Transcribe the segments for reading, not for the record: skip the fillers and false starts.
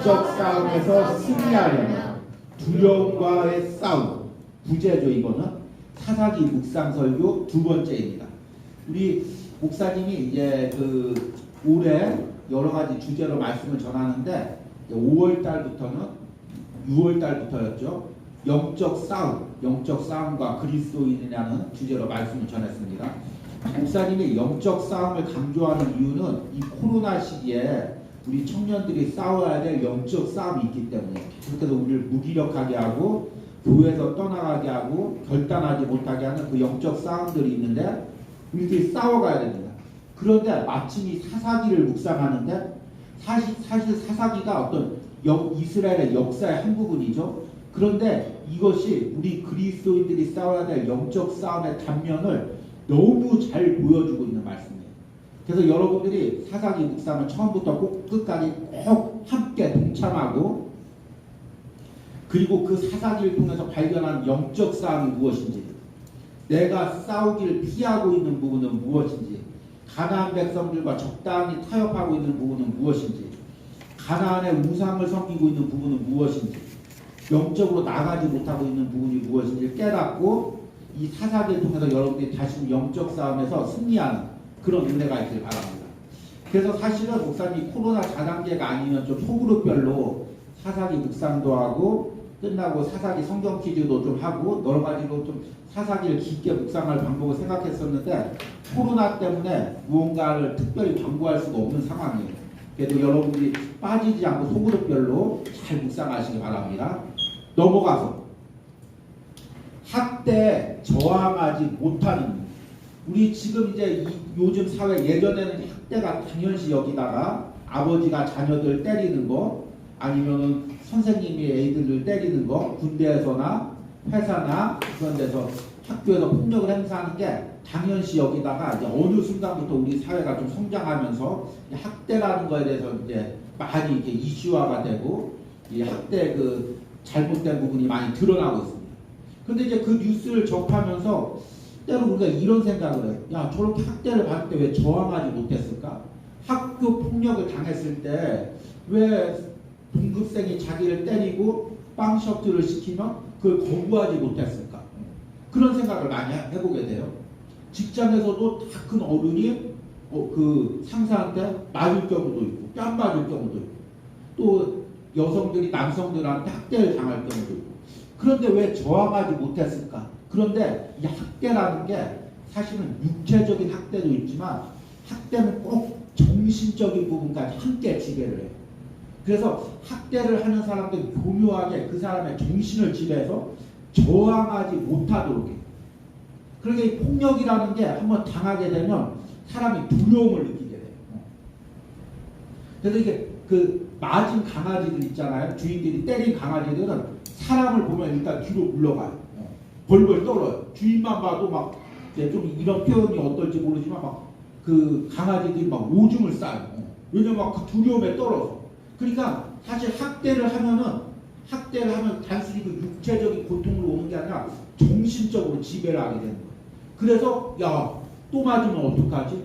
영적 싸움에서 승리하려면 두려움과의 싸움. 부제죠. 이거는 사사기 묵상설교 두 번째입니다. 우리 목사님이 이제 그 올해 여러 가지 주제로 말씀을 전하는데 5월 달부터는 6월 달부터였죠. 영적 싸움과 그리스도인이라는 주제로 말씀을 전했습니다. 목사님이 영적 싸움을 강조하는 이유는 이 코로나 시기에 우리 청년들이 싸워야 될 영적 싸움이 있기 때문에 그래서 우리를 무기력하게 하고 교회에서 떠나가게 하고 결단하지 못하게 하는 그 영적 싸움들이 있는데 우리들이 싸워가야 됩니다. 그런데 마침 이 사사기를 묵상하는데 사실 사사기가 어떤 이스라엘의 역사의 한 부분이죠. 그런데 이것이 우리 그리스도인들이 싸워야 될 영적 싸움의 단면을 너무 잘 보여주고 있는 말씀이에요. 그래서 여러분들이 사사기 묵상을 처음부터 끝까지 꼭 함께 동참하고 그리고 그 사사기를 통해서 발견한 영적 싸움이 무엇인지 내가 싸우기를 피하고 있는 부분은 무엇인지 가나안 백성들과 적당히 타협하고 있는 부분은 무엇인지 가나안의 우상을 섬기고 있는 부분은 무엇인지 영적으로 나가지 못하고 있는 부분이 무엇인지 깨닫고 이 사사기를 통해서 여러분들이 다시 영적 싸움에서 승리하는 그런 은혜가 있길 바랍니다. 그래서 사실은 목사님이 코로나 자단계가 아니면 좀 소그룹별로 사사기 묵상도 하고 끝나고 사사기 성경 퀴즈도 좀 하고 여러 가지로 좀 사사기를 깊게 묵상할 방법을 생각했었는데 코로나 때문에 무언가를 특별히 강구할 수가 없는 상황이에요. 그래도 여러분들이 빠지지 않고 소그룹별로 잘 묵상하시기 바랍니다. 넘어가서 학대에 저항하지 못하는 우리 지금 이제 요즘 사회 예전에는 학대가 당연시 여기다가 아버지가 자녀들 때리는 거 아니면은 선생님이 애들을 때리는 거 군대에서나 회사나 그런 데서 학교에서 폭력을 행사하는 게 당연시 여기다가 이제 어느 순간부터 우리 사회가 좀 성장하면서 학대라는 거에 대해서 이제 많이 이렇게 이슈화가 되고 이 학대 그 잘못된 부분이 많이 드러나고 있습니다. 근데 이제 그 뉴스를 접하면서 때로 우리가 이런 생각을 해요. 야, 저렇게 학대를 받을 때 왜 저항하지 못했을까? 학교 폭력을 당했을 때 왜 동급생이 자기를 때리고 빵 셔틀을 시키면 그걸 거부하지 못했을까? 그런 생각을 많이 해보게 돼요. 직장에서도 다 큰 어른이 그 상사한테 맞을 경우도 있고 뺨 맞을 경우도 있고 또 여성들이 남성들한테 학대를 당할 경우도 있고 그런데 왜 저항하지 못했을까? 그런데 이 학대라는 게 사실은 육체적인 학대도 있지만 학대는 꼭 정신적인 부분까지 함께 지배를 해요. 그래서 학대를 하는 사람들이 교묘하게 그 사람의 정신을 지배해서 저항하지 못하도록 해요. 그러니까 이 폭력이라는 게 한번 당하게 되면 사람이 두려움을 느끼게 돼요. 그래서 이게 그 맞은 강아지들 있잖아요. 주인들이 때린 강아지들은 사람을 보면 일단 뒤로 물러가요. 벌벌 떨어요. 주인만 봐도 막 좀 이런 표현이 어떨지 모르지만 막 그 강아지들이 막 오줌을 싸요. 왜냐면 막 그 두려움에 떨어서. 그러니까 사실 학대를 하면 단순히 그 육체적인 고통으로 오는 게 아니라 정신적으로 지배를 하게 되는 거예요. 그래서 야, 또 맞으면 어떡하지?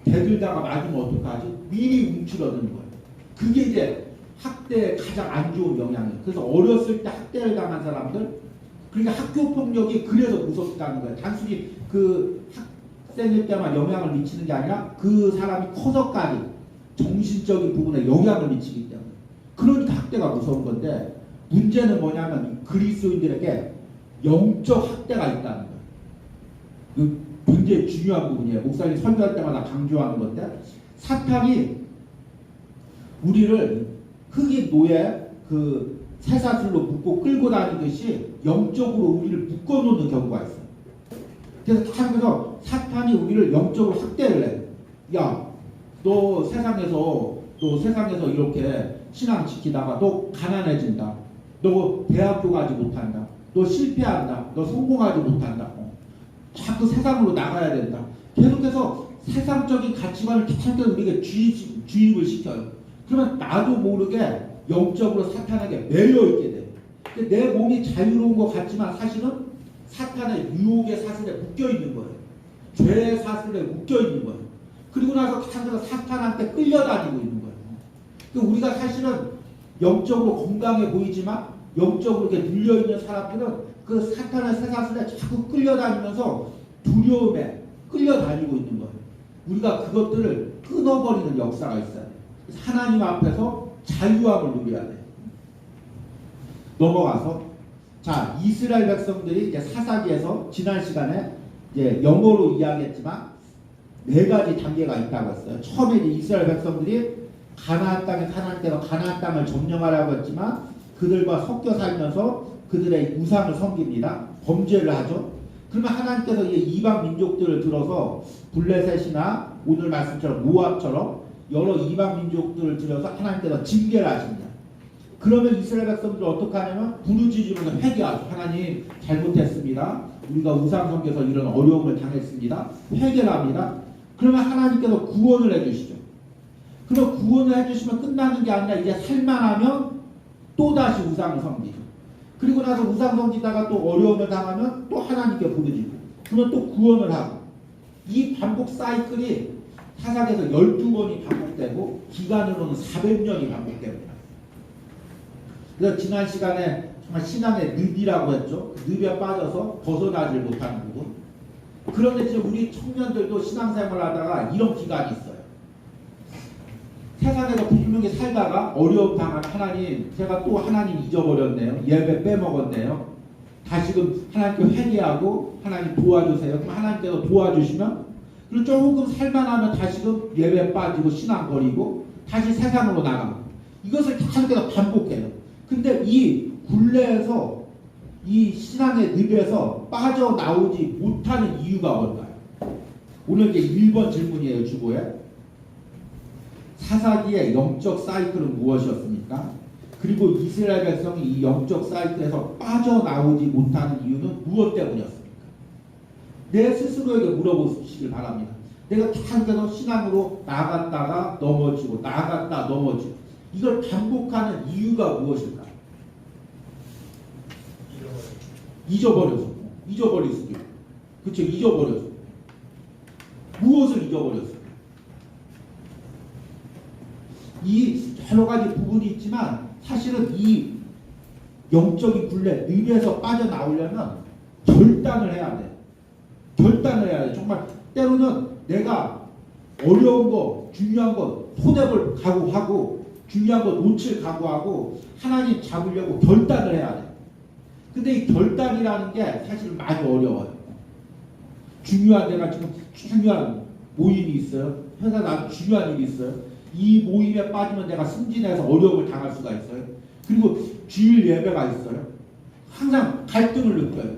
대들다가 맞으면 어떡하지? 미리 움츠러드는 거예요. 그게 이제 학대의 가장 안 좋은 영향이에요. 그래서 어렸을 때 학대를 당한 사람들 그러니까 학교 폭력이 그래서 무섭다는 거예요. 단순히 그 학생일 때만 영향을 미치는 게 아니라 그 사람이 커서까지 정신적인 부분에 영향을 미치기 때문에 그러니까 학대가 무서운 건데 문제는 뭐냐면 그리스도인들에게 영적 학대가 있다는 거예요. 그 굉장히 중요한 부분이에요. 목사님 설교할 때마다 강조하는 건데 사탄이 우리를 흑인 노예 그 쇠사슬로 묶고 끌고 다니듯이 영적으로 우리를 묶어놓는 경우가 있어요. 그래서 사탄이 우리를 영적으로 학대를 해요. 야, 너 세상에서 이렇게 신앙 지키다가 너 가난해진다. 너 대학교 가지 못한다. 너 실패한다. 너 성공하지 못한다. 자꾸 세상으로 나가야 된다. 계속해서 세상적인 가치관을 계속 우리에게 주입을 시켜요. 그러면 나도 모르게 영적으로 사탄에게 매여있게 돼요. 내 몸이 자유로운 것 같지만 사실은 사탄의 유혹의 사슬에 묶여있는 거예요. 죄의 사슬에 묶여있는 거예요. 그리고 나서 사탄한테 끌려다니고 있는 거예요. 우리가 사실은 영적으로 건강해 보이지만 영적으로 이렇게 눌려있는 사람들은 그 사탄의 쇠사슬에 자꾸 끌려다니면서 두려움에 끌려다니고 있는 거예요. 우리가 그것들을 끊어버리는 역사가 있어요. 하나님 앞에서 자유함을 누려야 돼요. 넘어가서 자, 이스라엘 백성들이 이제 사사기에서 지난 시간에 이제 영어로 이야기했지만 네 가지 단계가 있다고 했어요. 처음에 이스라엘 백성들이 가나안 땅에 하나님께서 가나안 땅을 점령하라고 했지만 그들과 섞여 살면서 그들의 우상을 섬깁니다. 범죄를 하죠. 그러면 하나님께서 이방 민족들을 들어서 블레셋이나 오늘 말씀처럼 모압처럼 여러 이방 민족들을 들여서 하나님께서 징계를 하십니다. 그러면 이스라엘 백성들은 어떻게 하냐면 부르짖으면서 회개하죠. 하나님 잘못했습니다. 우리가 우상 섬겨서 이런 어려움을 당했습니다. 회개를 합니다. 그러면 하나님께서 구원을 해주시죠. 그럼 구원을 해주시면 끝나는 게 아니라 이제 살만하면 또다시 우상을 섬기죠. 그리고 나서 우상 섬기다가 또 어려움을 당하면 또 하나님께 부르짖고 그러면 또 구원을 하고 이 반복 사이클이 사사기에서 12번이 반복되고 기간으로는 400년이 반복됩니다. 그래서 지난 시간에 정말 신앙의 늪이라고 했죠. 그 늪에 빠져서 벗어나질 못하는 부분. 그런데 지금 우리 청년들도 신앙생활을 하다가 이런 기간이 있어요. 세상에서 분명히 살다가 어려움 당한 하나님, 제가 또 하나님 잊어버렸네요. 예배 빼먹었네요. 다시금 하나님께 회개하고 하나님 도와주세요. 그럼 하나님께서 도와주시면 그리고 조금 살만하면 다시금 예배 빠지고 신앙 버리고 다시 세상으로 나갑니다. 이것을 계속해서 반복해요. 근데 이 굴레에서 이 신앙의 늪에서 빠져나오지 못하는 이유가 뭘까요? 오늘 이제 1번 질문이에요. 주보에. 사사기의 영적 사이클은 무엇이었습니까? 그리고 이스라엘 백성이 이 영적 사이클에서 빠져나오지 못하는 이유는 무엇 때문이었습니까? 내 스스로에게 물어보시길 바랍니다. 내가 계속해서 신앙으로 나갔다가 넘어지고 나갔다 넘어지고 이걸 반복하는 이유가 무엇일까요? 잊어버려서. 잊어버릴 수도 있고. 그렇죠. 잊어버려서. 무엇을 잊어버렸어요? 이 여러 가지 부분이 있지만 사실은 이 영적인 굴레, 늪에서 빠져나오려면 결단을 해야 돼. 결단을 해야 돼. 정말 때로는 내가 어려운 거, 중요한 거 손해볼 각오하고 중요한 거 놓칠 각오하고 하나님 잡으려고 결단을 해야 돼. 근데 이 결단이라는 게 사실 많이 어려워요. 중요한 내가 지금 중요한 모임이 있어요. 회사 나도 중요한 일이 있어요. 이 모임에 빠지면 내가 승진해서 어려움을 당할 수가 있어요. 그리고 주일 예배가 있어요. 항상 갈등을 느껴요.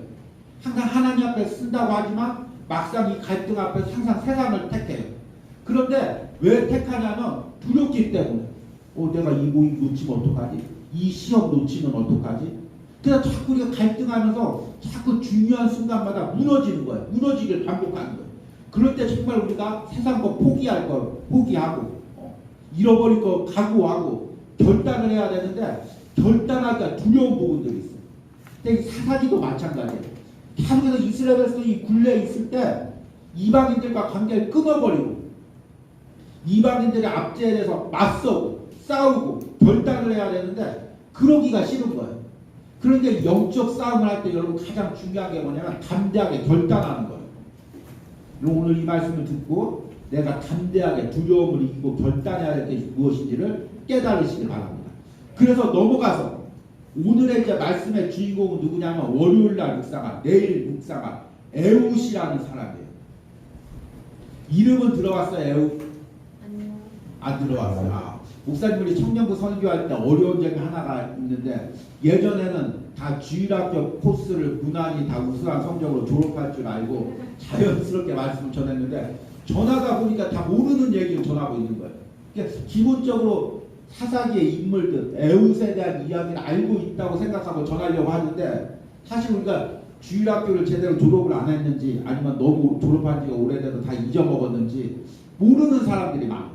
항상 하나님 앞에 쓴다고 하지만 막상 이 갈등 앞에서 항상 세상을 택해요. 그런데 왜 택하냐면 두렵기 때문에 내가 이 모임 놓치면 어떡하지? 이 시험 놓치면 어떡하지? 그래서 자꾸 우리가 갈등하면서 자꾸 중요한 순간마다 무너지는 거예요. 무너지기를 반복하는 거예요. 그럴 때 정말 우리가 세상 거 포기할 거 포기하고 잃어버릴 거 각오하고 결단을 해야 되는데 결단하기가 두려운 부분들이 있어요. 근데 사사기도 마찬가지예요. 계속해서 이스라엘 백성이 굴레에 있을 때 이방인들과 관계를 끊어버리고 이방인들의 압제에 대해서 맞서고 싸우고 결단을 해야 되는데 그러기가 싫은 거예요. 그런데 영적 싸움을 할 때 여러분 가장 중요한 게 뭐냐면 담대하게 결단하는 거예요. 오늘 이 말씀을 듣고 내가 담대하게 두려움을 이기고 결단해야 될 게 무엇인지를 깨달으시길 바랍니다. 그래서 넘어가서 오늘의 이제 말씀의 주인공은 누구냐면 월요일날 묵상한 내일 묵상한 에웃이라는 사람이에요. 이름은 들어왔어요? 에웃? 아니요. 안 들어왔어요. 목사님들이 청년부 선교할 때 어려운 점이 하나가 있는데 예전에는 다 주일학교 코스를 무난히 다 우수한 성적으로 졸업할 줄 알고 자연스럽게 말씀을 전했는데 전하다 보니까 다 모르는 얘기를 전하고 있는 거예요. 그러니까 기본적으로 사사기의 인물들, 에웃에 대한 이야기를 알고 있다고 생각하고 전하려고 하는데 사실 우리가 주일학교를 제대로 졸업을 안 했는지 아니면 너무 졸업한 지가 오래돼서 다 잊어먹었는지 모르는 사람들이 많아요.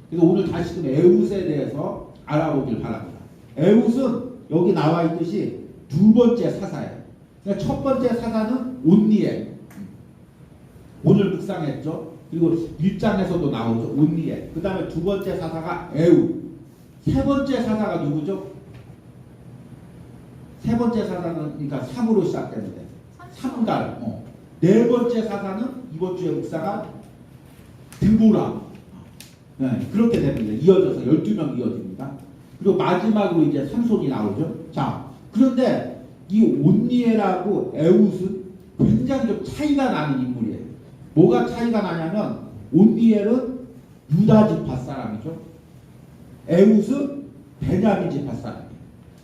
그래서 오늘 다시금 에웃에 대해서 알아보길 바랍니다. 에웃은 여기 나와 있듯이 두 번째 사사예요. 그러니까 첫 번째 사사는 온니엘. 오늘 묵상했죠. 그리고 1장에서도 나오죠. 온니엘. 그 다음에 두 번째 사사가 에웃. 세 번째 사사가 누구죠? 세 번째 사사는 그러니까 3으로 시작되는데 3달. 네 번째 사사는 이번 주에 묵사가 드보라. 네, 그렇게 됩니다. 이어져서 12명 이어집니다. 그리고 마지막으로 이제 삼손이 나오죠. 자, 그런데 이 온니엘하고 에웃은 굉장히 좀 차이가 나는 인물이에요. 뭐가 차이가 나냐면 온니엘은 유다 지파 사람이죠. 에웃은 베냐민 지파 사람이에요.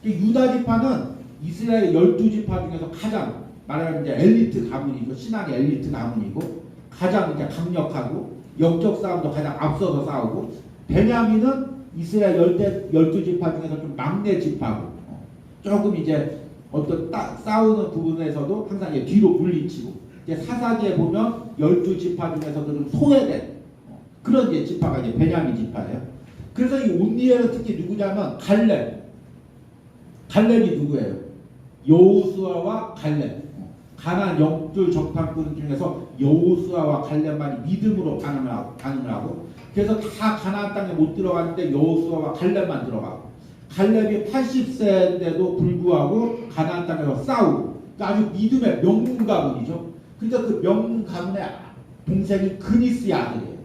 유다 지파는 이스라엘 12지파 중에서 가장 말하자면 이제 엘리트 가문이죠. 신앙의 엘리트 가문이고 가장 이제 강력하고 영적 싸움도 가장 앞서서 싸우고, 베냐민은 이스라엘 12지파 중에서 좀 막내 지파고 조금 이제 어떤 싸우는 부분에서도 항상 이제 뒤로 물리치고, 이제 사사기에 보면 12지파 중에서도 좀 소외된 그런 이제 지파가 이제 베냐민 지파예요. 그래서 이 온니엘은 특히 누구냐면 갈렙이 누구예요? 여호수아와 갈렙. 가나안 영줄 정탐꾼 중에서 여호수아와 갈렙만이 믿음으로 반응을 하고, 그래서 다 가나안 땅에 못 들어갔는데 여호수아와 갈렙만 들어가고, 갈렙이 80세인데도 불구하고 가나안 땅에서 싸우고, 아주 믿음의 명문 가문이죠. 근데 그 명문 가문의 동생이 그니스의 아들이에요.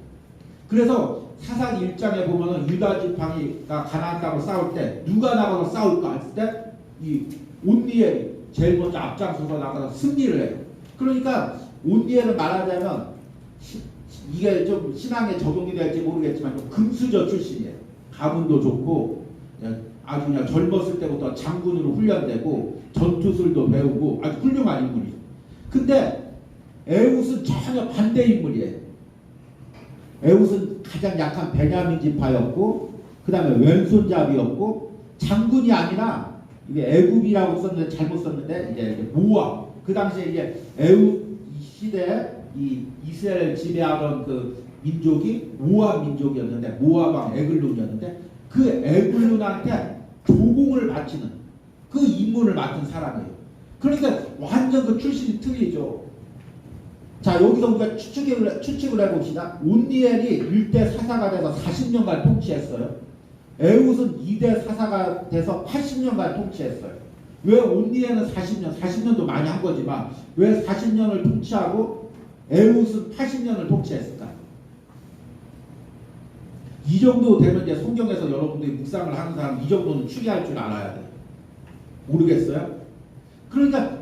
그래서 사사기 1장에 보면은 유다 지파가 가나안 땅으로 싸울 때 누가 나가서 싸울까 했을 때 이 온니엘이 제일 먼저 앞장서서 나가서 승리를 해요. 그러니까 온니엘은 말하자면 이게 좀 신앙에 적용이 될지 모르겠지만 좀 금수저 출신이에요. 가문도 좋고 아주 그냥 젊었을 때부터 장군으로 훈련되고 전투술도 배우고 아주 훌륭한 인물이에요. 근데 에웃은 전혀 반대 인물이에요. 에웃은 가장 약한 베냐민 지파였고, 그 다음에 왼손잡이였고, 장군이 아니라 이게 애굽이라고 썼는데 잘못 썼는데 이제 모압. 그 당시에 이제 에웃 시대에 이 이스라엘 지배하던 그 민족이 모압 민족이었는데, 모압 왕 에글론이었는데, 그 에글론한테 조공을 바치는 그 임무를 맡은 사람이에요. 그러니까 완전 그 출신이 틀리죠. 자, 여기서 우리가 추측을 해봅시다. 온니엘이 1대 사사가 돼서 40년간 통치했어요. 에웃은 2대 사사가 돼서 80년간 통치했어요. 왜 온니엘은 40년도 많이 한 거지만 왜 40년을 통치하고 에웃은 80년을 통치했을까? 이 정도 되면 이제 성경에서 여러분들이 묵상을 하는 사람 이 정도는 추리할 줄 알아야 돼요. 모르겠어요? 그러니까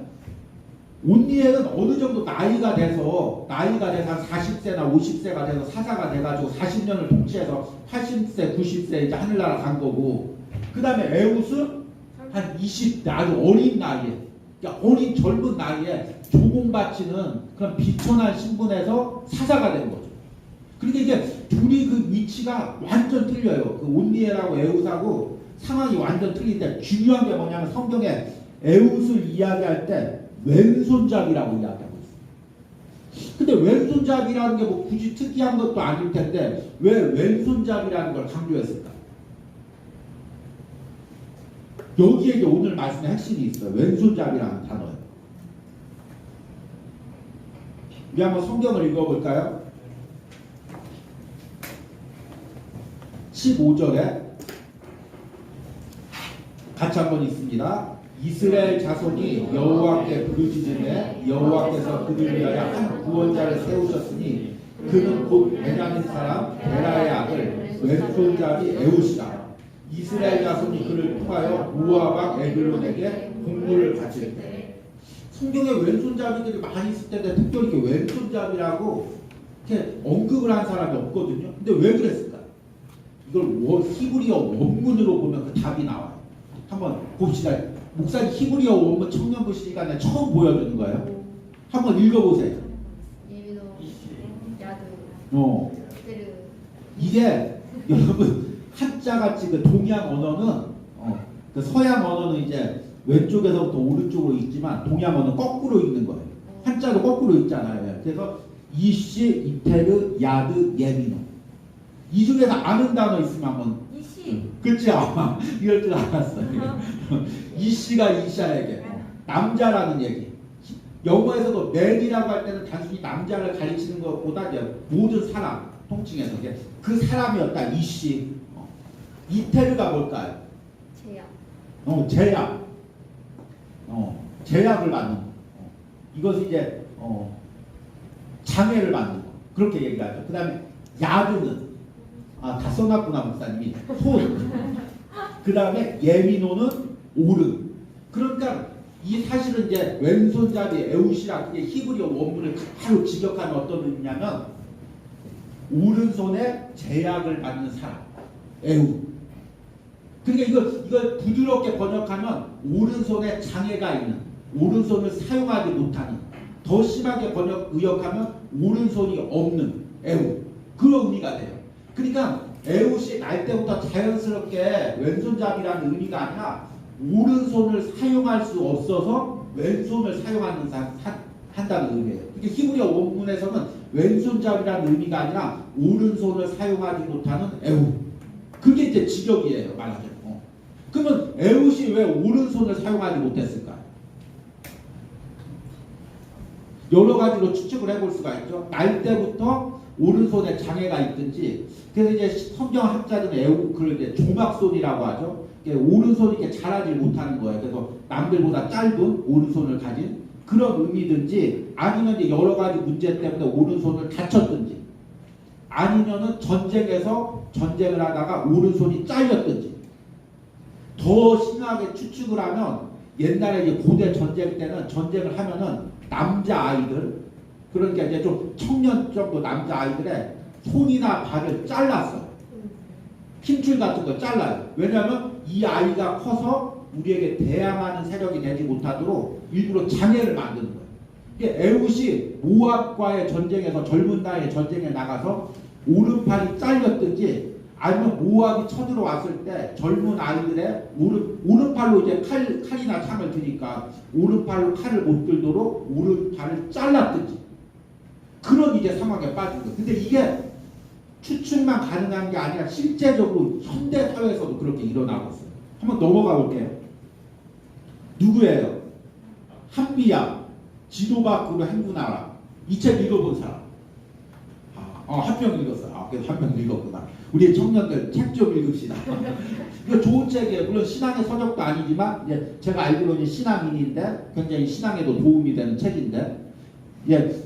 온니엘은 어느 정도 나이가 돼서 한 40세나 50세가 돼서 사사가 돼가지고 40년을 통치해서 80세, 90세 이제 하늘나라 간 거고, 그 다음에 에웃은 한 20대 아주 어린 나이에, 그러니까 어린 젊은 나이에 조공바치는 그런 비천한 신분에서 사사가 된 거죠. 그러니까 이게 둘이 그 위치가 완전 틀려요. 그 온니엘하고 에웃하고 상황이 완전 틀린데, 중요한 게 뭐냐면 성경에 에웃을 이야기할 때 왼손잡이라고 이야기하고 있어요. 근데 왼손잡이라는 게 뭐 굳이 특이한 것도 아닐 텐데 왜 왼손잡이라는 걸 강조했을까? 여기에 이제 오늘 말씀의 핵심이 있어요. 왼손잡이라는 단어예요. 우리 한번 성경을 읽어볼까요? 15절에 같이 한번 읽습니다. 이스라엘 자손이 여호와께 부르짖으매 여호와께서 그들을 위하여 한 구원자를 세우셨으니 그는 곧 베냐민 사람 베라의 아들 왼손잡이 에웃이라. 이스라엘 자손이 그를 통하여 모압 왕 에글론에게 공물을 바칠 때. 성경에 왼손잡이들이 많이 있을 텐데 특별히 이렇게 왼손잡이라고 이렇게 언급을 한 사람이 없거든요. 근데 왜 그랬을까? 이걸 히브리어 원문으로 보면 그 답이 나와요. 한번 봅시다. 목사님 히브리어 원문 청년부 시간에 처음 보여주는 거예요. 한번 읽어보세요. 이게 여러분 한자같이 그 동양 언어는 그 서양 언어는 이제 왼쪽에서부터 오른쪽으로 읽지만 동양 언어는 거꾸로 읽는 거예요. 한자도 거꾸로 읽잖아요. 그래서 이시, 이테르, 야드, 예미노. 이 중에서 아는 단어 있으면 한번. 그렇지? 아마 이럴 줄 알았어요. 이씨가 이샤에게 남자라는 얘기. 영어에서도 맨이라고 할 때는 단순히 남자를 가리키는 것보다 이제 모든 사람 통칭해서 그 사람이었다. 이씨. 이테르가 뭘까요? 제약. 제약. 제약을 받는 거. 이것이 이제 장애를 받는 거. 그렇게 얘기하죠. 그 다음에 야르는 다 써놨구나 목사님이. 손. 그 다음에 예미노는 오른. 그러니까 이 사실은 이제 왼손잡이 에우시라 그게 히브리어 원문을 바로 직역하는 어떤 의미냐면 오른손에 제약을 받는 사람. 에우. 그러니까 이걸 부드럽게 번역하면 오른손에 장애가 있는, 오른손을 사용하지 못하는, 더 심하게 의역하면 오른손이 없는 에우. 그런 의미가 돼요. 그러니까 에웃이 날 때부터 자연스럽게 왼손잡이라는 의미가 아니라 오른손을 사용할 수 없어서 왼손을 사용하는 한다는 의미예요. 그러니까 히브리어 원문에서는 왼손잡이라는 의미가 아니라 오른손을 사용하지 못하는 에웃. 그게 이제 직역이에요, 말하자면. 그러면 에웃이 왜 오른손을 사용하지 못했을까? 여러 가지로 추측을 해볼 수가 있죠. 날 때부터 오른손에 장애가 있든지, 그래서 이제 성경학자들은 그걸 이제 조막손이라고 하죠. 오른손이 이렇게 자라지 못하는 거예요. 그래서 남들보다 짧은 오른손을 가진 그런 의미든지, 아니면 이제 여러 가지 문제 때문에 오른손을 다쳤든지, 아니면은 전쟁을 하다가 오른손이 잘렸든지. 더 심하게 추측을 하면 옛날에 이제 고대 전쟁 때는 전쟁을 하면은 남자 아이들, 그러니까 이제 좀 청년 정도 남자 아이들의 손이나 발을 잘랐어요. 힘줄 같은 거 잘라요. 왜냐하면 이 아이가 커서 우리에게 대항하는 세력이 되지 못하도록 일부러 장애를 만드는 거예요. 이게 에웃이 모압과의 전쟁에서 젊은 나이에 전쟁에 나가서 오른팔이 잘렸든지, 아니면 모압이 쳐들어왔을 때 젊은 아이들의 오른팔로 이제 칼이나 창을 드니까 오른팔로 칼을 못 들도록 오른팔을 잘랐든지, 그런 이제 상황에 빠진 거예요. 근데 이게 추측만 가능한 게 아니라 실제적으로 현대 사회에서도 그렇게 일어나고 있어요. 한번 넘어가 볼게요. 누구예요? 한비야, 지도 밖으로 행군하라. 이 책 읽어본 사람? 한 명 읽었어. 그래서 한 명 읽었구나. 우리 청년들 책 좀 읽읍시다. 이거 좋은 책이에요. 물론 신앙의 서적도 아니지만 이제 제가 알기로는 신앙인인데 굉장히 신앙에도 도움이 되는 책인데,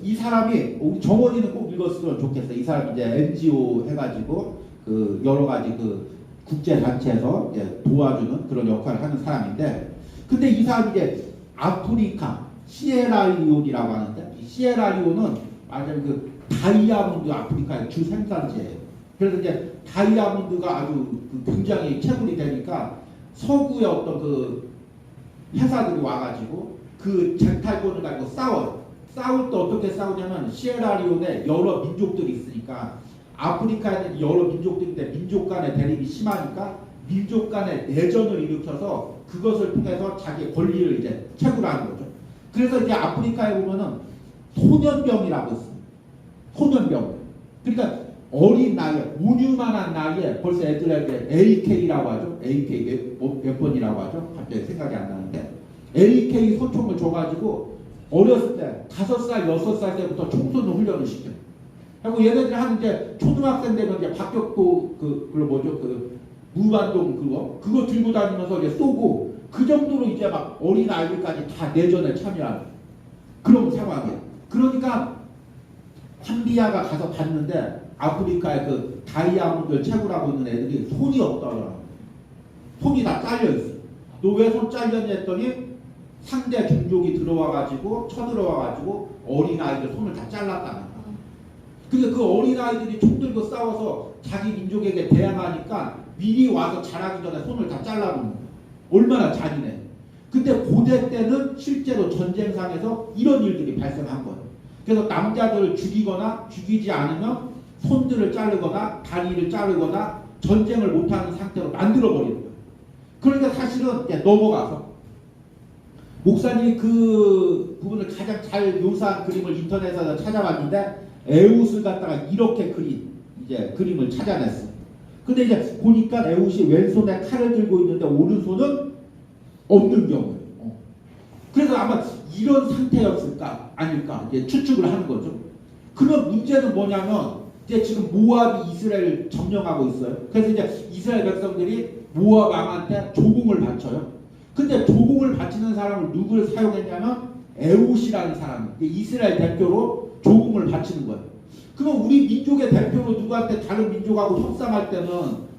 이 사람이 우리 정원이는 꼭 읽었으면 좋겠어요. 이 사람이 이제 NGO 해가지고 그 여러 가지 그 국제 단체에서 도와주는 그런 역할을 하는 사람인데, 근데 이 사람이 이제 아프리카 시에라리온이라고 하는데, 이 시에라리온은 아주 그 다이아몬드 아프리카의 주 생산지예요. 그래서 이제 다이아몬드가 아주 굉장히 채굴이 되니까 서구의 어떤 그 회사들이 와가지고 그 쟁탈권을 가지고 싸워요. 싸울 때 어떻게 싸우냐면, 시에라리온에 여러 민족들이 있으니까, 아프리카에는 여러 민족들인데 민족 간의 대립이 심하니까 민족 간의 내전을 일으켜서 그것을 통해서 자기의 권리를 이제 채굴하는 거죠. 그래서 이제 아프리카에 보면은 소년병이라고 있습니다. 소년병. 그러니까 어린 나이에, 운유만한 나이에 벌써 애들에게 AK라고 하죠. AK 몇 번이라고 하죠. 갑자기 생각이 안 나는데, AK 소총을 줘가지고 어렸을 때 5살, 6살 때부터 총쏘는 훈련을 시켜요. 그리고 얘네들이 하는 이제 초등학생 되면 이제 박격포 그걸 뭐죠? 그 무반동 그거 들고 다니면서 이제 쏘고, 그 정도로 이제 막 어린 아이들까지 다 내전에 참여하는 그런 상황이에요. 그러니까 한비야가 가서 봤는데 아프리카의 그 다이아몬드를 채굴하고 있는 애들이 손이 없다더라고요. 손이 다 잘려있어요. 너 왜 손 잘렸냐 했더니 상대 종족이 들어와가지고 쳐들어와가지고 어린아이들 손을 다 잘랐다는 거야. 근데 그 어린아이들이 총 들고 싸워서 자기 민족에게 대항하니까 미리 와서 자라기 전에 손을 다 잘라놓는 거야. 얼마나 잔인해. 근데 고대 때는 실제로 전쟁상에서 이런 일들이 발생한 거예요. 그래서 남자들을 죽이거나 죽이지 않으면 손들을 자르거나 다리를 자르거나 전쟁을 못하는 상태로 만들어버리는 거예요. 그러니까 사실은 넘어가서 목사님이 그 부분을 가장 잘 묘사한 그림을 인터넷에서 찾아봤는데, 에웃을 갖다가 이렇게 그린 이제 그림을 찾아냈어요. 근데 이제 보니까 에웃이 왼손에 칼을 들고 있는데 오른손은 없는 경우예요. 그래서 아마 이런 상태였을까 아닐까 이제 추측을 하는 거죠. 그런 문제는 뭐냐면, 이제 지금 모압이 이스라엘을 점령하고 있어요. 그래서 이제 이스라엘 백성들이 모압 왕한테 조공을 바쳐요. 근데 조공을 바치는 사람을 누구를 사용했냐면 에훗이라는 사람이 이스라엘 대표로 조공을 바치는 거예요. 그럼 우리 민족의 대표로 누구한테 다른 민족하고 협상할 때는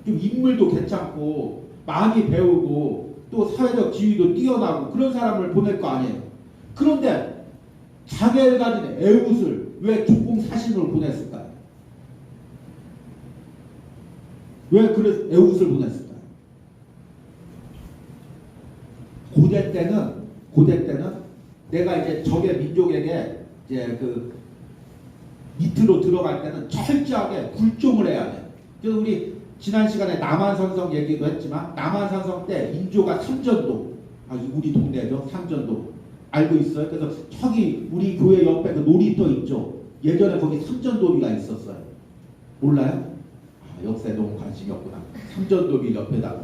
좀 인물도 괜찮고 많이 배우고 또 사회적 지위도 뛰어나고 그런 사람을 보낼 거 아니에요. 그런데 자기를 가진 에훗을 왜 조공 사신으로 보냈을까요? 왜 그래서 에훗을 보냈을까요? 고대 때는 내가 이제 적의 민족에게 이제 그 밑으로 들어갈 때는 철저하게 굴종을 해야 돼. 그래서 우리 지난 시간에 남한산성 얘기도 했지만 남한산성 때 인조가 삼전도, 우리 동네죠. 삼전도 알고 있어요. 그래서 저기 우리 교회 옆에 그 놀이터 있죠. 예전에 거기 삼전도비가 있었어요. 몰라요? 역사에 너무 관심이 없구나. 삼전도비 옆에다가.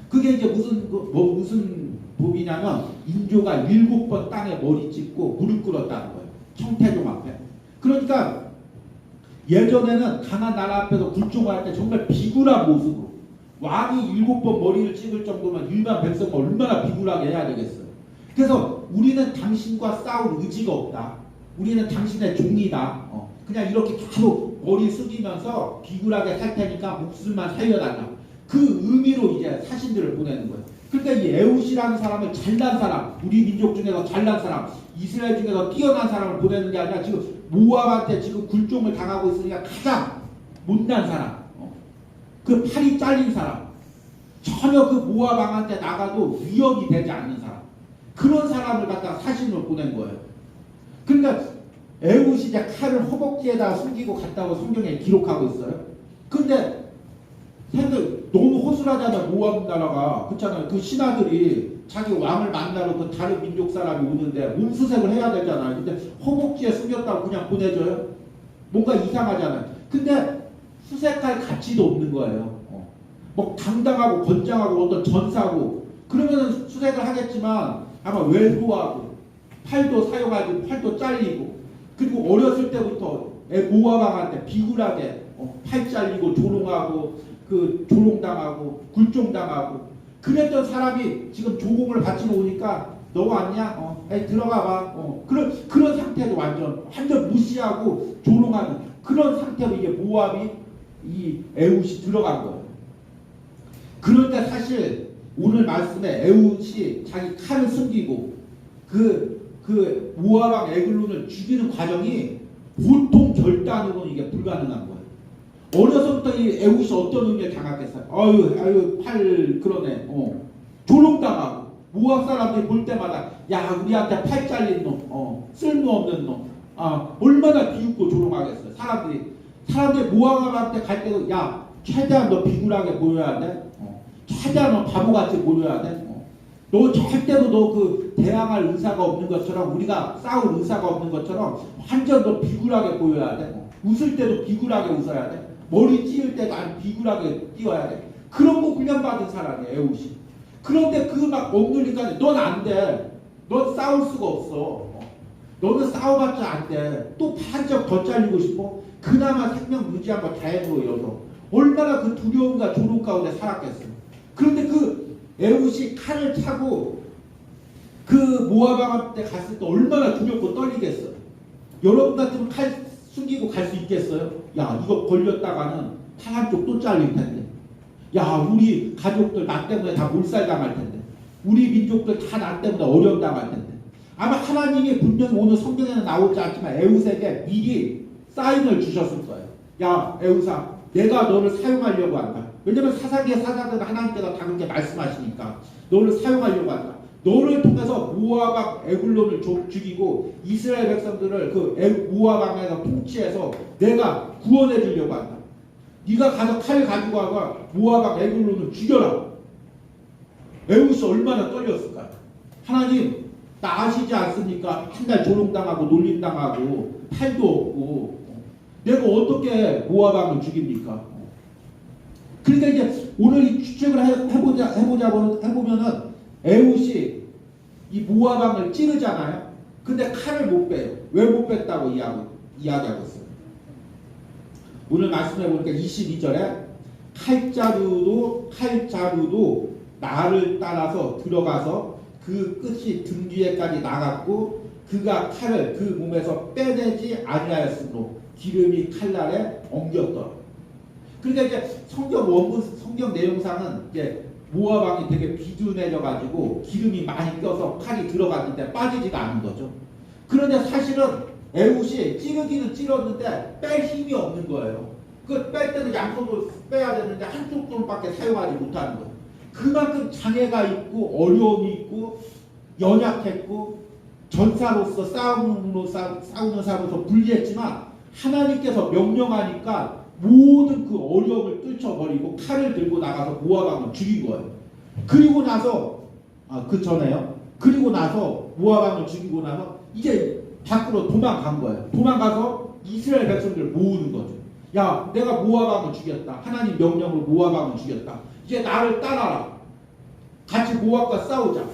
그게 이제 무슨 도비냐면 인조가 7번 땅에 머리 찍고 무릎 꿇었다는 거예요. 청태종 앞에. 그러니까 예전에는 강한 나라 앞에서 굴종을 할 때 정말 비굴한 모습으로 왕이 7번 머리를 찍을 정도면 일반 백성은 얼마나 비굴하게 해야 되겠어요. 그래서 우리는 당신과 싸울 의지가 없다. 우리는 당신의 종이다. 그냥 이렇게 계속 머리 숙이면서 비굴하게 살 테니까 목숨만 살려달라. 그 의미로 이제 사신들을 보내는 거예요. 그러니까 이 에훗이라는 사람을 잘난 사람, 우리 민족 중에서 잘난 사람, 이스라엘 중에서 뛰어난 사람을 보내는 게 아니라 지금 모압한테 지금 굴종을 당하고 있으니까 가장 못난 사람, 그 팔이 잘린 사람, 전혀 그 모압 왕한테 나가도 위협이 되지 않는 사람, 그런 사람을 갖다가 사신으로 보낸 거예요. 그러니까 에훗이 이제 칼을 허벅지에다 숨기고 갔다고 성경에 기록하고 있어요. 근데 너무 허술하잖아요. 모압 나라가. 그렇잖아요. 그 신하들이 자기 왕을 만나러 그 다른 민족 사람이 오는데 몸수색을 해야 되잖아요. 근데 허벅지에 숨겼다고 그냥 보내줘요? 뭔가 이상하잖아요. 근데 수색할 가치도 없는 거예요. 뭐 당당하고 건장하고 어떤 전사고 그러면은 수색을 하겠지만 아마 외도하고 팔도 사용하지 팔도 잘리고 그리고 어렸을 때부터 모압 왕한테 비굴하게 팔 잘리고 조롱하고 그 조롱당하고 굴종당하고 그랬던 사람이 지금 조공을 바치러 오니까 너 왔냐? 에이 들어가 봐. 그런 상태도 완전 무시하고 조롱하는 그런 상태로 이게 모압이 이 에훗이 들어간 거예요. 그런데 사실 오늘 말씀에 에훗이 자기 칼을 숨기고 그 모압 왕 에글론을 죽이는 과정이 보통 결단으로는 이게 불가능한 거예요. 어려서부터 이 에훗이 어떤 의미를 장악했어요. 아유 팔 그러네. 조롱당하고 모압 사람들이 볼 때마다 야 우리한테 팔 잘린 놈, 쓸모없는 놈, 얼마나 비웃고 조롱하겠어요. 사람들이 모압한테 갈 때도 야 최대한 너 비굴하게 보여야 돼. 최대한 너 바보같이 보여야 돼. 너 절대로 너 그 대항할 의사가 없는 것처럼 우리가 싸울 의사가 없는 것처럼 완전 너 비굴하게 보여야 돼. 웃을 때도 비굴하게 웃어야 돼. 머리 찌을 때도 아주 비굴하게 띄어야 돼. 그런 거 훈련받은 사람이에요, 에훗이. 그런데 그 막 억눌리니까 넌 안 돼. 넌 싸울 수가 없어. 너는 싸워봤자 안 돼. 또 반짝 더 잘리고 싶어. 그나마 생명 유지한 거 다행으로 여서 얼마나 그 두려움과 조롱 가운데 살았겠어. 그런데 그 에훗이 칼을 차고 그 모압 왕한테 갔을 때 얼마나 두렵고 떨리겠어. 여러분 같으면 칼 숨기고 갈 수 있겠어요? 야 이거 걸렸다가는 팔 한쪽 또 잘릴 텐데. 야 우리 가족들 나 때문에 다 몰살당할 텐데. 우리 민족들 다 나 때문에 어려움당할 텐데. 아마 하나님이 분명히 오늘 성경에는 나오지 않지만 에훗에게 미리 사인을 주셨을 거예요. 야 에훗아 내가 너를 사용하려고 한다. 왜냐면 사사기의 사사들은 하나님께서 다르게 말씀하시니까 너를 사용하려고 한다. 너를 통해서 모압 왕 에글론을 죽이고 이스라엘 백성들을 그 모압 왕에서 통치해서 내가 구원해 주려고 한다. 네가 가서 칼 가지고 와서 모압 왕 에글론을 죽여라. 에훗이 얼마나 떨렸을까요? 하나님 나 아시지 않습니까? 한 달 조롱당하고 놀림당하고 팔도 없고 내가 어떻게 모압 왕을 죽입니까? 그러니까 이제 오늘 이 추측을 해보면은 에훗이 이 모압 왕을 찌르잖아요. 근데 칼을 못 빼요. 왜 못 뺐다고 이야기하고 있어요. 오늘 말씀해 보니까 22절에 칼자루도 나를 따라서 들어가서 그 끝이 등 뒤에까지 나갔고 그가 칼을 그 몸에서 빼내지 아니하였으므로 기름이 칼날에 엉겼더라. 그러니까 이제 성경 내용상은 이제 모압 왕이 되게 비둔해져 가지고 기름이 많이 껴서 칼이 들어갔는데 빠지지가 않은 거죠. 그런데 사실은 에훗이 찌르기는 찌렀는데 뺄 힘이 없는 거예요. 그 뺄 때는 양손으로 빼야 되는데 한쪽 손밖에 사용하지 못하는 거예요. 그만큼 장애가 있고 어려움이 있고 연약했고 전사로서 싸우는 사람으로서 불리했지만 하나님께서 명령하니까 모든 그 어려움을 뚫쳐버리고 칼을 들고 나가서 모압 왕을 죽인 거예요. 그리고 나서 그리고 나서 모압 왕을 죽이고 나서 이제 밖으로 도망간 거예요. 도망가서 이스라엘 백성들을 모으는 거죠. 야, 내가 모압 왕을 죽였다. 하나님 명령으로 모압 왕을 죽였다. 이제 나를 따라라. 같이 모압과 싸우자.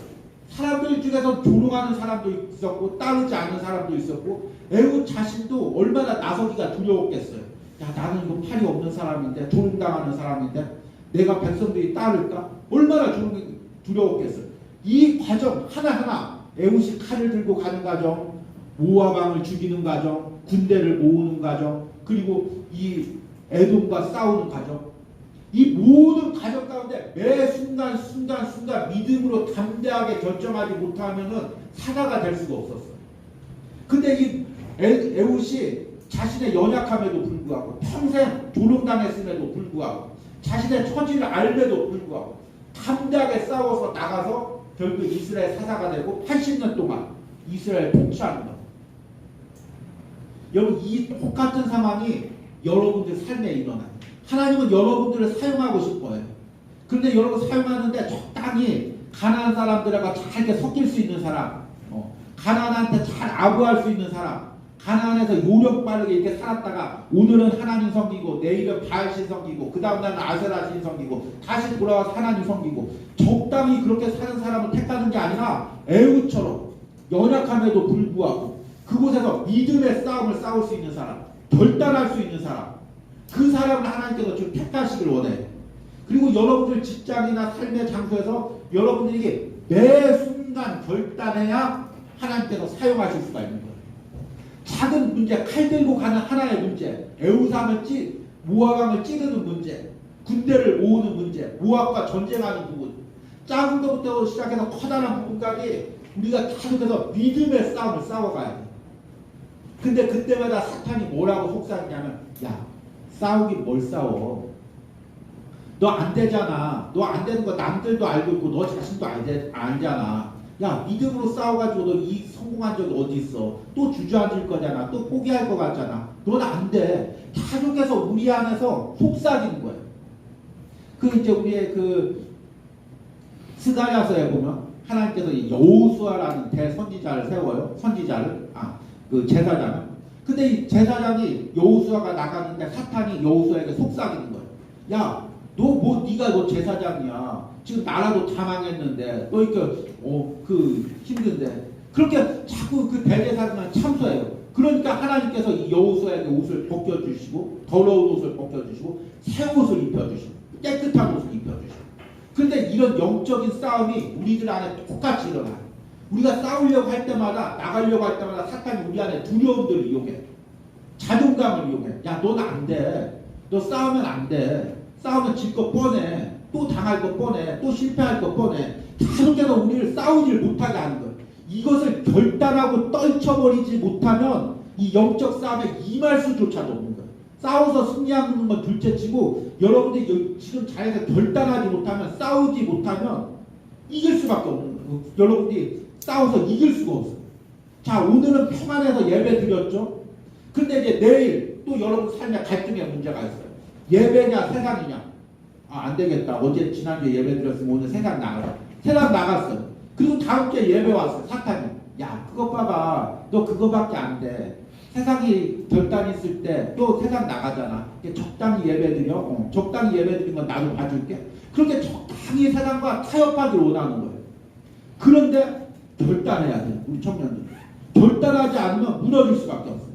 사람들 중에서 조롱하는 사람도 있었고 따르지 않는 사람도 있었고 에훗 자신도 얼마나 나서기가 두려웠겠어요. 야, 나는 이거 팔이 없는 사람인데 조롱당하는 사람인데 내가 백성들이 따를까? 얼마나 두려웠겠어요. 이 과정 하나하나 에훗이 칼을 들고 가는 과정, 모압 왕을 죽이는 과정, 군대를 모으는 과정, 그리고 이 에돔과 싸우는 과정, 이 모든 과정 가운데 매 순간 믿음으로 담대하게 결정하지 못하면은 사자가 될 수가 없었어요. 근데 이 에훗이 자신의 연약함에도 불구하고 평생 조롱당했음에도 불구하고 자신의 처지를 알면도 불구하고 담대하게 싸워서 나가서 결국 이스라엘 사사가 되고 80년 동안 이스라엘 통치하는 거예요. 여러분, 이 똑같은 상황이 여러분들 삶에 일어나요. 하나님은 여러분들을 사용하고 싶어요. 그런데 여러분 사용하는데 적당히 가난한 사람들하고 잘 섞일 수 있는 사람, 가난한테 잘 아부할 수 있는 사람, 가난해서 요령 빠르게 이렇게 살았다가 오늘은 하나님 섬기고 내일은 바알신 섬기고 그 다음날은 아세라신 섬기고 다시 돌아와서 하나님 섬기고 적당히 그렇게 사는 사람을 택하는 게 아니라 에훗처럼 연약함에도 불구하고 그곳에서 믿음의 싸움을 싸울 수 있는 사람, 결단할 수 있는 사람, 그 사람을 하나님께서 지금 택하시길 원해요. 그리고 여러분들 직장이나 삶의 장소에서 여러분들에게 매 순간 결단해야 하나님께서 사용하실 수가 있는 거예요. 작은 문제, 칼 들고 가는 하나의 문제, 에훗왕을 모압 왕을 찌르는 문제, 군대를 모으는 문제, 모압과 전쟁하는 부분, 작은 것부터 시작해서 커다란 부분까지 우리가 계속해서 믿음의 싸움을 싸워가야 돼요. 근데 그때마다 사탄이 뭐라고 속삭이냐면, 야, 싸우긴 뭘 싸워? 너 안 되잖아. 너 안 되는 거 남들도 알고 있고 너 자신도 알잖아. 야, 믿음으로 싸워가지고 너 이 성공한 적이 어디 있어? 또 주저앉을 거잖아. 또 포기할 것 같잖아. 넌 안 돼. 계속해서 우리 안에서 속삭이는 거예요. 그 이제 우리의 그 스가랴서에 보면 하나님께서 여호수아라는 대선지자를 세워요. 그 제사장을. 근데 이 제사장이 여호수아가 나가는데 사탄이 여호수아에게 속삭이는 거예요. 야, 네가 제사장이야. 지금 나라도 다 망했는데 너 이렇게 힘든데 그렇게 자꾸 그 대제사장을 참소해요. 그러니까 하나님께서 이 여호수아에게 옷을 벗겨주시고 더러운 옷을 벗겨주시고 새 옷을 입혀주시고 깨끗한 옷을 입혀주시고. 그런데 이런 영적인 싸움이 우리들 안에 똑같이 일어나요. 우리가 싸우려고 할 때마다 나가려고 할 때마다 사탄이 우리 안에 두려움들을 이용해. 자존감을 이용해. 야, 넌 안 돼. 너 싸우면 안 돼. 싸우면 질 거 뻔해. 또 당할 거 뻔해. 또 실패할 거 뻔해. 계속해서 우리를 싸우질 못하게 하는 거예요. 이것을 결단하고 떨쳐버리지 못하면 이 영적 싸움에 임할 수조차도 없는 거예요. 싸워서 승리하는 건 둘째치고 여러분들이 지금 자리에서 결단하지 못하면 싸우지 못하면 이길 수밖에 없는 거예요. 여러분들이 싸워서 이길 수가 없어요. 자, 오늘은 평안해서 예배 드렸죠. 근데 이제 내일 또 여러분 삶에 갈등의 문제가 있어요. 예배냐 세상이냐. 안 되겠다. 어제 지난주에 예배 드렸으면 오늘 세상 나가라. 세상 나갔어요. 그리고 다음 주에 예배 왔어요. 사탄이. 야, 그것 봐봐. 너 그거밖에 안 돼. 세상이 결단 있을 때 또 세상 나가잖아. 적당히 예배 드려. 적당히 예배 드린 건 나도 봐줄게. 그렇게 적당히 세상과 타협하기를 원하는 거예요. 그런데 결단해야 돼요. 우리 청년들. 결단하지 않으면 무너질 수밖에 없어요.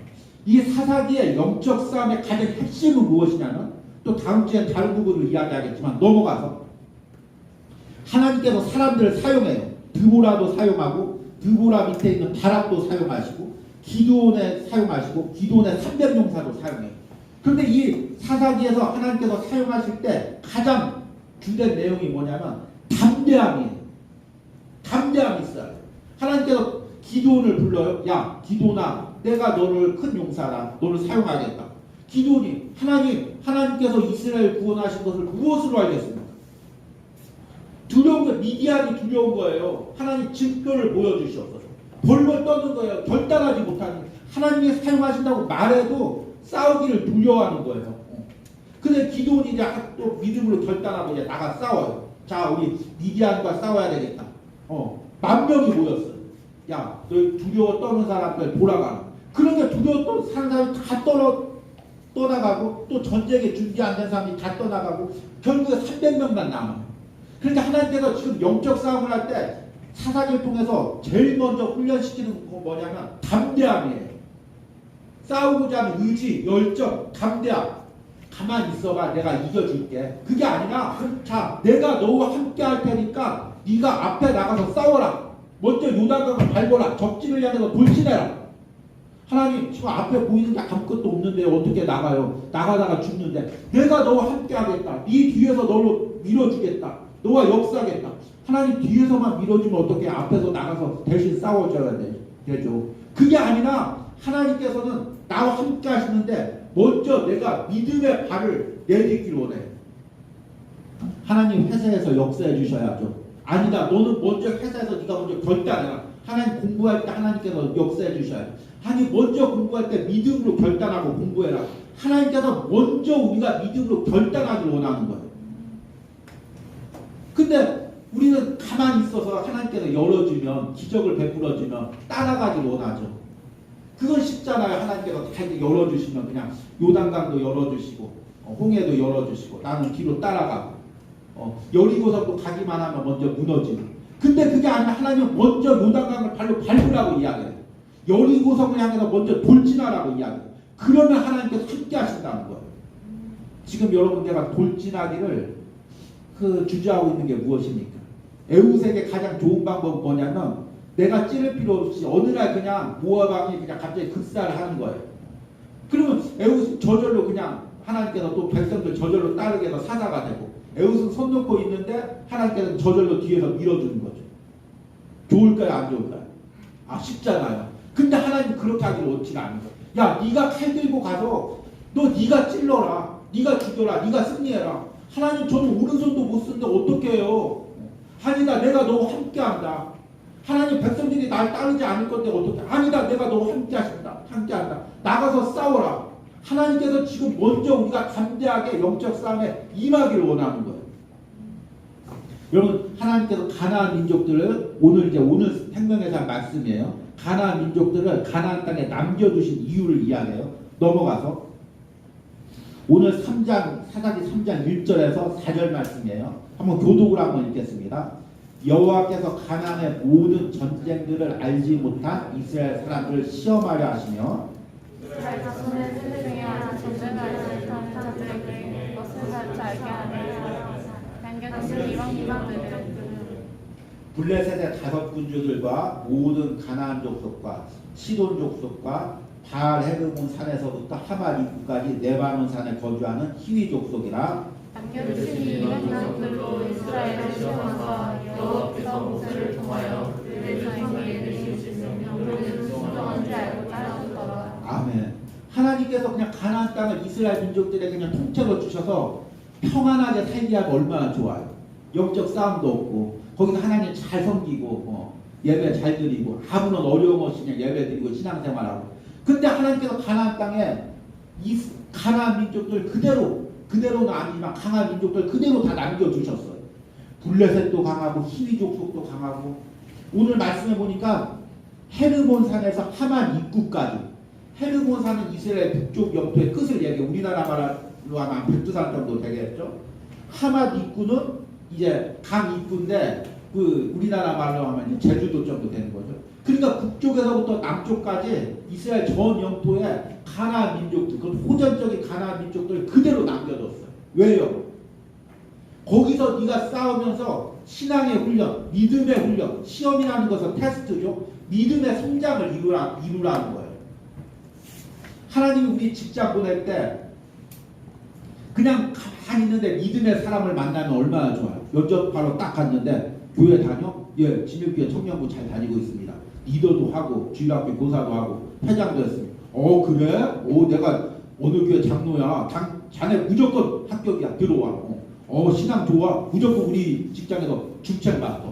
이 사사기의 영적 싸움의 가장 핵심은 무엇이냐면 또 다음 주에 다른 부분을 이야기하겠지만 넘어가서 하나님께서 사람들을 사용해요. 드보라도 사용하고 드보라 밑에 있는 바락도 사용하시고 기드온에 사용하시고 기드온의 300용사도 사용해요. 그런데 이 사사기에서 하나님께서 사용하실 때 가장 주된 내용이 뭐냐면 담대함이에요. 담대함이 있어요. 하나님께서 기드온을 불러요. 야 기드온아, 내가 너를 큰 용사라, 너를 사용하겠다. 기드온이 하나님께서 이스라엘 구원하신 것을 무엇으로 알겠습니까? 두려운 거, 미디안이 두려운 거예요. 하나님 증표를 보여주셨어요. 벌벌 떠는 거예요. 결단하지 못하는, 하나님이 사용하신다고 말해도 싸우기를 두려워하는 거예요. 근데 기드온이 이제 또 믿음으로 결단하고 이제 나가 싸워요. 자, 우리 미디안과 싸워야 되겠다. 10,000명이 모였어요. 야, 너희 두려워 떠는 사람들 돌아가. 그러니까 두려워 떠는 사람이 다 떠나가고 또 전쟁에 준비 안 된 사람이 다 떠나가고 결국에 300명만 남아요. 그러니까 하나님께서 지금 영적 싸움을 할 때 사사기를 통해서 제일 먼저 훈련시키는 건 뭐냐면 담대함이에요. 싸우고자 하는 의지, 열정, 담대함. 가만히 있어봐, 내가 이겨줄게. 그게 아니라 자, 내가 너와 함께 할 테니까 네가 앞에 나가서 싸워라. 먼저 요단강을 밟아라. 적진을 향해서 돌진해라. 하나님 지금 앞에 보이는 게 아무것도 없는데 어떻게 나가요? 나가다가 죽는데 내가 너와 함께 하겠다. 네 뒤에서 너를 밀어주겠다. 너와 역사하겠다. 하나님 뒤에서만 밀어주면 어떻게 앞에서 나가서 대신 싸워줘야 되죠. 그게 아니라 하나님께서는 나와 함께 하시는데 먼저 내가 믿음의 발을 내딛기를 원해요. 하나님 회사에서 역사해 주셔야죠. 아니다. 너는 먼저 회사에서 네가 먼저 결단해라. 하나님 공부할 때 하나님께서 역사해 주셔야 돼. 하나님 먼저 공부할 때 믿음으로 결단하고 공부해라. 하나님께서 먼저 우리가 믿음으로 결단하기를 원하는 거예요. 근데 우리는 가만히 있어서 하나님께서 열어주면, 기적을 베풀어주면 따라가기를 원하죠. 그건 쉽잖아요. 하나님께서 다 열어주시면 그냥 요단강도 열어주시고 홍해도 열어주시고 나는 뒤로 따라가고 여리고성도 가기만 하면 먼저 무너지고. 근데 그게 아니라 하나님은 먼저 요단강을 발로 밟으라고 이야기해요. 여리고성을 향해서 먼저 돌진하라고 이야기해요. 그러면 하나님께서 함께 하신다는 거예요. 지금 여러분 내가 돌진하기를 주저하고 있는 게 무엇입니까? 에웃에게 가장 좋은 방법은 뭐냐면 내가 찌를 필요 없이 어느 날 그냥 모압왕이 그냥 갑자기 극사를 하는 거예요. 그러면 에웃은 저절로 그냥 하나님께서 또 백성들 저절로 따르게 해서 사자가 되고 에웃은 손 놓고 있는데 하나님께서는 저절로 뒤에서 밀어주는 거죠. 좋을까요? 안 좋을까요? 쉽잖아요. 근데 하나님은 그렇게 하기를 원치가 않은 거예요. 야, 네가 칼 들고 가서 네가 찔러라. 네가 죽여라. 네가 승리해라. 하나님 저는 오른손도 못 쓰는데 어떻게 해요? 아니다. 내가 너와 함께한다. 하나님 백성들이 날 따르지 않을 건데 어떻게? 아니다. 내가 너와 함께하신다. 함께한다. 나가서 싸워라. 하나님께서 지금 먼저 우리가 담대하게 영적 싸움에 임하기를 원하는 거예요. 여러분 하나님께서 가나안 민족들을 오늘 생명의 산 말씀이에요. 가나안 민족들을 가나안 땅에 남겨두신 이유를 이야기해요. 넘어가서 오늘 사사기 3장 1절에서 4절 말씀이에요. 한번 교독을 한번 읽겠습니다. 여호와께서 가나안의 모든 전쟁들을 알지 못한 이스라엘 사람들을 시험하려 하시며 이스라엘 자손의 세대 중에 전쟁을 알지 못한 사람들에게 것을 알게 하려 남겨두신 이방 민족들을 블레셋의 5군주들과 모든 가나안 족속과 시돈 족속과 바알 헤르몬 산에서부터 하맛 입구까지 레바논 산에 거주하는 히위 족속이라 남겨두신 이방 민족들로 이스라엘을 시험하사 여호와께서 모세를 통하여 그들의 자손에게 내리시는 명령을 순종한지 알고 따르셨더라. 아멘. 하나님께서 그냥 가나안 땅을 이스라엘 민족들에게 그냥 통째로 주셔서 평안하게 살게 하면 얼마나 좋아요. 영적 싸움도 없고 거기서 하나님 잘 섬기고 예배 잘 드리고 아무런 어려움 없이 그냥 예배 드리고 신앙생활하고. 근데 하나님께서 가나안 땅에 이 가나안 민족들 그대로는 아니지만 강한 민족들 그대로 다 남겨주셨어요. 블레셋도 강하고 히위 족속도 강하고 오늘 말씀해 보니까 헤르몬 산에서 하만 입구까지. 헤르몬 산은 이스라엘 북쪽 영토의 끝을 얘기해. 우리나라 말로 하면 백두산 정도 되겠죠. 하맛 입구는 이제 강 입구인데 우리나라 말로 하면 제주도 정도 되는 거죠. 그러니까 북쪽에서부터 남쪽까지 이스라엘 전 영토에 가나안 민족들, 그 호전적인 가나안 민족들 그대로 남겨뒀어요. 왜요? 거기서 네가 싸우면서 신앙의 훈련, 믿음의 훈련, 시험이라는 것은 테스트죠. 믿음의 성장을 이루라는 거예요. 하나님이 우리 직장 보낼 때 그냥 가만히 있는데 믿음의 사람을 만나면 얼마나 좋아요. 면접하러 딱 갔는데 교회 다녀? 예, 진흙교회 청년부 잘 다니고 있습니다. 리더도 하고 주일학교 교사도 하고 회장도 했습니다. 그래? 내가 어느 교회 장로야. 자네 무조건 합격이야. 들어와. 신앙 좋아. 무조건 우리 직장에서 중책 맡아.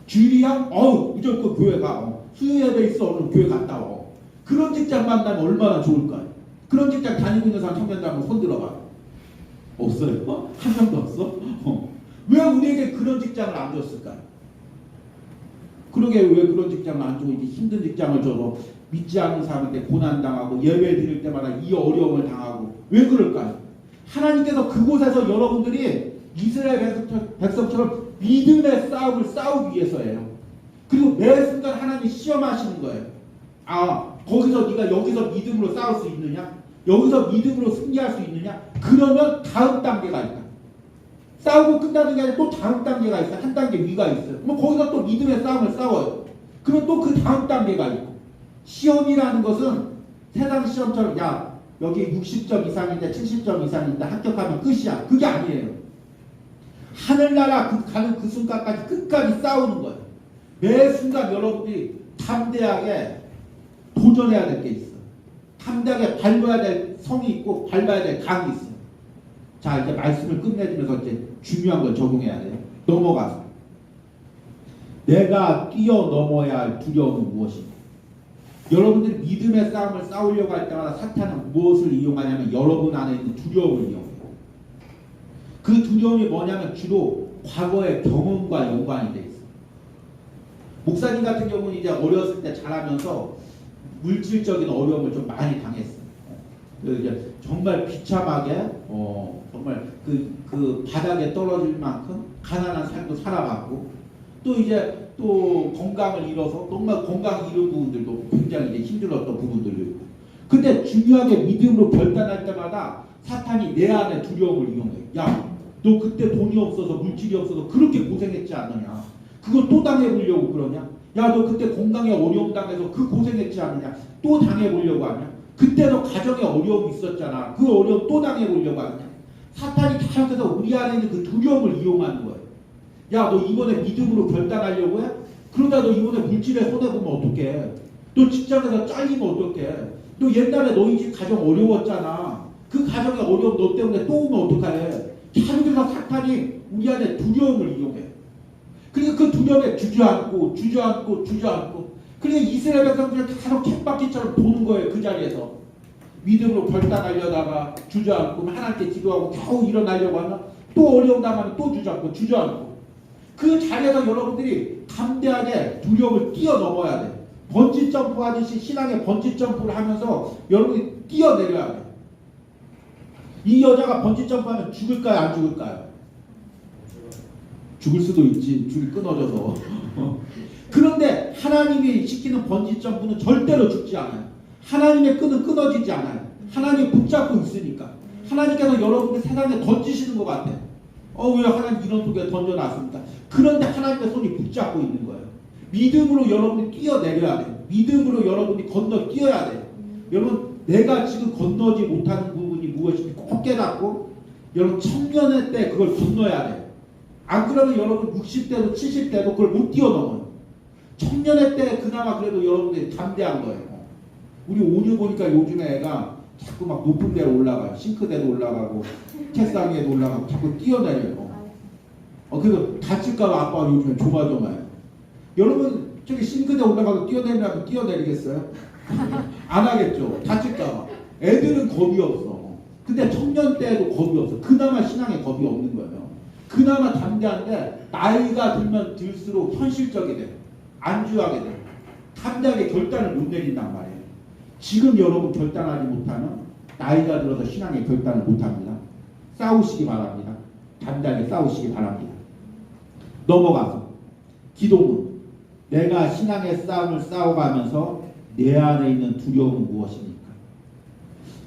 주일이야? 무조건 교회 가. 수요예배 있어. 오늘 교회 갔다 와. 그런 직장 만나면 얼마나 좋을까요? 그런 직장 다니고 있는 사람 청년들 한번 손 들어봐. 없어요? 한 명도 없어? 왜 우리에게 그런 직장을 안 줬을까요? 그러게 왜 그런 직장을 안 주고 이제 힘든 직장을 줘서 믿지 않는 사람한테 고난당하고 예배 드릴 때마다 이 어려움을 당하고 왜 그럴까요? 하나님께서 그곳에서 여러분들이 이스라엘 백성처럼 믿음의 싸움을 싸우기 위해서예요. 그리고 매 순간 하나님이 시험하시는 거예요. 거기서 네가 여기서 믿음으로 싸울 수 있느냐? 여기서 믿음으로 승리할 수 있느냐? 그러면 다음 단계가 있다. 싸우고 끝나는 게 아니라 또 다음 단계가 있어요. 한 단계 위가 있어요. 그럼 거기서 또 믿음의 싸움을 싸워요. 그러면 또 그 다음 단계가 있고. 시험이라는 것은 세상 시험처럼 여기 60점 이상인데 70점 이상인데 합격하면 끝이야. 그게 아니에요. 하늘나라 가는 그 순간까지 끝까지 싸우는 거예요. 매 순간 여러분들이 담대하게 도전해야 될 게 있어요. 담대하게 밟아야 될 성이 있고 밟아야 될 강이 있어요. 자, 이제 말씀을 끝내주면서 이제 중요한 걸 적용해야 돼요. 넘어가서. 내가 뛰어넘어야 할 두려움은 무엇인가? 여러분들이 믿음의 싸움을 싸우려고 할 때마다 사탄은 무엇을 이용하냐면 여러분 안에 있는 두려움을 이용해요. 그 두려움이 뭐냐면 주로 과거의 경험과 연관이 돼 있어요. 목사님 같은 경우는 이제 어렸을 때 자라면서 물질적인 어려움을 좀 많이 당했어요. 이제 정말 비참하게 정말 그 바닥에 떨어질 만큼 가난한 삶도 살아봤고 또 이제 또 건강을 잃어서 정말 건강 잃은 부분들도 굉장히 이제 힘들었던 부분들도 있고 근데 중요하게 믿음으로 결단할 때마다 사탄이 내 안에 두려움을 이용해. 너 그때 돈이 없어서 물질이 없어서 그렇게 고생했지 않느냐? 그거 또 당해보려고 그러냐? 너 그때 건강에 어려움 당해서 그 고생했지 않느냐? 또 당해보려고 하냐? 그때 너 가정에 어려움이 있었잖아. 그 어려움 또 당해보려고 하냐? 사탄이 계속해서 우리 안에 있는 그 두려움을 이용하는 거예요. 너 이번에 믿음으로 결단하려고 해? 그러다 너 이번에 물질에 손해보면 어떡해? 너 직장에서 잘리면 어떡해? 너 옛날에 너희 집 가정 어려웠잖아. 그 가정의 어려움 너 때문에 또 오면 어떡해? 계속해서 사탄이 우리 안에 두려움을 이용해. 그러니까 그 두려움에 주저앉고 그러니까 이스라엘 백성들은 계속 쳇바퀴처럼 도는 거예요. 그 자리에서 믿음으로 결단하려다가 주저앉고 하나님께 기도하고 겨우 일어나려고 하면 또 어려움 당하면 또 주저앉고 그 자리에서 여러분들이 담대하게 두려움을 뛰어넘어야 돼. 번지점프 하듯이 신앙의 번지점프를 하면서 여러분이 뛰어내려야 돼. 이 여자가 번지점프하면 죽을까요? 안 죽을까요? 죽을 수도 있지. 줄이 끊어져서. 그런데 하나님이 시키는 번지점프는 절대로 죽지 않아요. 하나님의 끈은 끊어지지 않아요. 하나님이 붙잡고 있으니까. 하나님께서 여러분들 세상에 던지시는 것 같아요. 왜 하나님 이런 속에 던져놨습니까? 그런데 하나님의 손이 붙잡고 있는 거예요. 믿음으로 여러분이 뛰어내려야 돼요. 믿음으로 여러분이 건너 뛰어야 돼요. 여러분 내가 지금 건너지 못하는 부분이 무엇인지 꼭 깨닫고 여러분 청년의 때 그걸 건너야 돼요. 안 그러면 여러분 60대도 70대도 그걸 못 뛰어넘어요. 청년의 때 그나마 그래도 여러분들이 담대한 거예요. 우리 오류 보니까 요즘에 애가 자꾸 막 높은 데로 올라가요. 싱크대도 올라가고 책상 위에도 올라가고 자꾸 뛰어내려요. 그리고 다칠까봐 아빠가 요즘에 조마조마해요. 여러분 저기 싱크대 올라가서 뛰어내리면 뛰어내리겠어요? 안 하겠죠. 다칠까봐. 애들은 겁이 없어. 근데 청년 때에도 겁이 없어. 그나마 신앙에 겁이 없는 거예요. 그나마 담대한데 나이가 들면 들수록 현실적이 돼요. 안주하게 돼요. 담대하게 결단을 못 내린단 말이에요. 지금 여러분 결단하지 못하면 나이가 들어서 신앙에 결단을 못합니다. 싸우시기 바랍니다. 담대하게 싸우시기 바랍니다. 넘어가서 기도문. 내가 신앙의 싸움을 싸워가면서 내 안에 있는 두려움은 무엇입니까?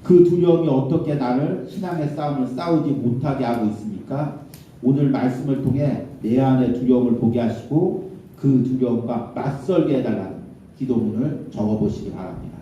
그 두려움이 어떻게 나를 신앙의 싸움을 싸우지 못하게 하고 있습니까? 오늘 말씀을 통해 내 안의 두려움을 보게 하시고 그 두려움과 맞설게 해달라는 기도문을 적어보시기 바랍니다.